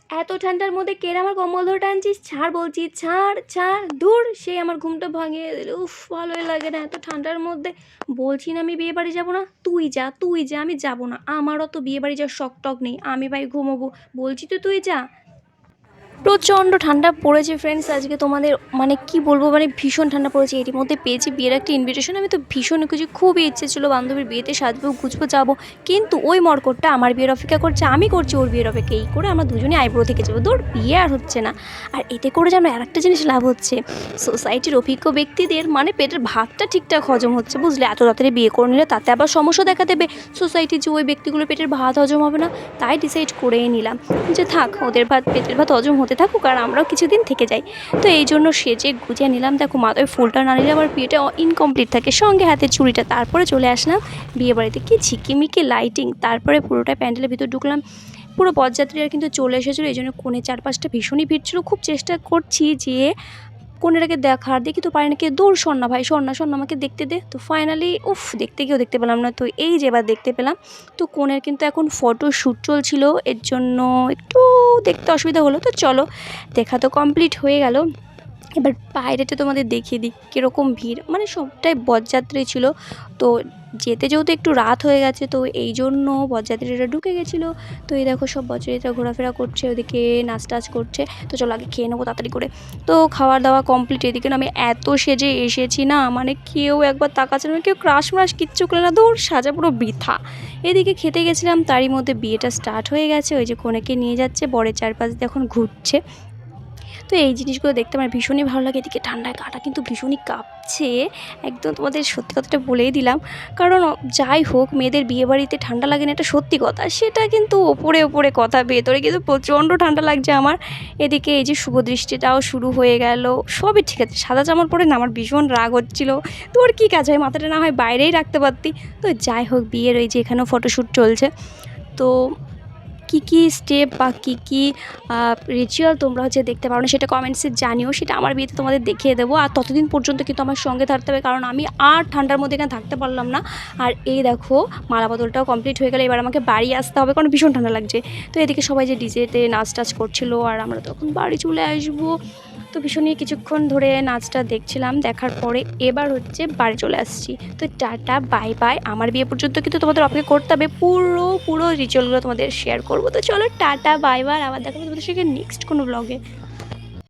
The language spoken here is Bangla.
এত ঠান্ডার মধ্যে কেরা আমার কম্বল ধরে টানছিস, ছাড় বলছি, ছাড় ছাড়, দূর। সে আমার ঘুমটা ভাঙিয়ে দিল। উফ, ভালোই লাগে না এত ঠান্ডার মধ্যে। বলছি না আমি বিয়ে বাড়ি যাবো না, তুই যা তুই যা, আমি যাবো না। আমারও তো বিয়ে বাড়ি যাওয়ার শখ টক নেই, আমি ভাই ঘুমোবো। বলছি তো তুই যা। প্রচণ্ড ঠান্ডা পড়েছে ফ্রেন্ডস আজকে, তোমাদের মানে কি বলবো, মানে ভীষণ ঠান্ডা পড়েছে। এর মধ্যে পেয়েছি বিয়ের একটা ইনভিটেশন। আমি তো ভীষণ কিছু, খুবই ইচ্ছে ছিল বান্ধবীর বিয়েতে সাজবো গুজবো যাবো, কিন্তু ওই মরকটটা আমার বিয়ের অপেক্ষা করছে, আমি করছি ওর বিয়ের অপেক্ষা। এই করে আমরা দুজনে আইব্রো থেকে যাবো, দূর, বিয়ে আর হচ্ছে না। আর এতে করে যেন আর একটা জিনিস লাভ হচ্ছে, সোসাইটির অভিজ্ঞ ব্যক্তিদের মানে পেটের ভাতটা ঠিকঠাক হজম হচ্ছে, বুঝলে। এত তাড়াতাড়ি বিয়ে করে নিলে তাতে আবার সমস্যা দেখা দেবে সোসাইটির, যে ওই ব্যক্তিগুলোর পেটের ভাত হজম হবে না। তাই ডিসাইড করেই নিলাম যে থাক, ওদের পেটের ভাত হজম হতে থাকুক, আর আমরাও কিছুদিন থেকে যাই। তো এই জন্য সেজে গুজিয়ে নিলাম। দেখো, মাথায় ফুলটা না নিলে আবার বিয়েটা ইনকমপ্লিট থাকে, সঙ্গে হাতের চুড়িটা। তারপরে চলে আসলাম বিয়ে বাড়িতে, কি ঝিকিমিকি লাইটিং। তারপরে পুরোটা প্যান্ডেলের ভিতর ঢুকলাম। পুরো বরযাত্রীরা কিন্তু চলে এসেছিলো, এই জন্য কোণে চারপাশটা ভীষণই ভিড় ছিল। খুব চেষ্টা করছি যে কনেটাকে দেখার, দেখি তো পারি না। কে, দূর, সর না ভাই, সর না সর না, আমাকে দেখতে দে। তো ফাইনালি উফ, দেখতে গিয়েও দেখতে পেলাম না। তো এই যে এবার দেখতে পেলাম। তো কনের কিন্তু এখন ফটো শ্যুট চলছিল, এর জন্য একটু দেখতে অসুবিধা হলো। তো চলো, দেখা তো কমপ্লিট হয়ে গেল। এবার বাইরেটা তোমাদের দেখিয়ে দিই কীরকম ভিড়, মানে সবটাই বরযাত্রী ছিল। তো যেতে যেহেতু একটু রাত হয়ে গেছে, তো এই জন্য বরযাত্রীরা ঢুকে গেছিলো। তো এই দেখো সব বরযাত্রীরা ঘোরাফেরা করছে, ওদিকে নাচ টাচ করছে। তো চলো আগে খেয়ে নেবো তাড়াতাড়ি করে। তো খাওয়া দাওয়া কমপ্লিট। এদিকে না আমি এত সেজে এসেছি না, মানে কেউ একবার তাকাচ্ছে না, কেউ ক্রাশ ম্রাশ কিচ্ছু করে না, দূর, সাজা পুরো বৃথা। এদিকে খেতে গেছিলাম, তারই মধ্যে বিয়েটা স্টার্ট হয়ে গেছে। ওই যে কনেকে নিয়ে যাচ্ছে, বরের চারপাশ দিয়ে এখন ঘুরছে। তো এই জিনিসগুলো দেখতে আমার ভীষণই ভালো লাগে। এদিকে ঠান্ডায় গাটা কিন্তু ভীষণই কাঁপছে, একদম তোমাদের সত্যি কথাটা বলেই দিলাম। কারণ যাই হোক, মেয়েদের বিয়েবাড়িতে ঠান্ডা লাগে না, এটা সত্যি কথা। সেটা কিন্তু ওপরে ওপরে কথা, ভেতরে কিন্তু প্রচণ্ড ঠান্ডা লাগছে আমার। এদিকে এই যে শুভদৃষ্টিটাও শুরু হয়ে গেল, সবই ঠিক আছে। সাদা জামার পরে না আমার ভীষণ রাগ হচ্ছিলো। তো ওর কী কাজ হয়, মাথাটা না হয় বাইরেই রাখতে পারতি। তো যাই হোক, বিয়ের ওই যে এখানেও ফটোশ্যুট চলছে। তো কী কী স্টেপ বা কী কী রিচুয়াল তোমরা হচ্ছে দেখতে পারো না, সেটা কমেন্টসে জানিও, সেটা আমার বিয়েতে তোমাদের দেখিয়ে দেবো। আর ততদিন পর্যন্ত কিন্তু আমার সঙ্গে থাকতে হবে, কারণ আমি আর ঠান্ডার মধ্যে এখানে থাকতে পারলাম না। আর এই দেখো, মালা বদলটাও কমপ্লিট হয়ে গেলে এবার আমাকে বাড়ি আসতে হবে, কারণ ভীষণ ঠান্ডা লাগছে। তো এদিকে সবাই যে ডিজেতে নাচ টাচ করছিলো, আর আমরা তখন বাড়ি চলে আসবো। তো ভীষণই কিছুক্ষণ ধরে নাচটা দেখছিলাম, দেখার পরে এবার হচ্ছে বাড়ি চলে আসছি। তো টাটা বাই বাই। আমার বিয়ে পর্যন্ত কিন্তু তোমাদের অপেক্ষা করতে হবে, পুরো পুরো রিচুয়ালগুলো তোমাদের শেয়ার করবো। তো চলো টাটা বাই বাই, আবার দেখা হবে তোমাদের সঙ্গে নেক্সট কোনো ব্লগে।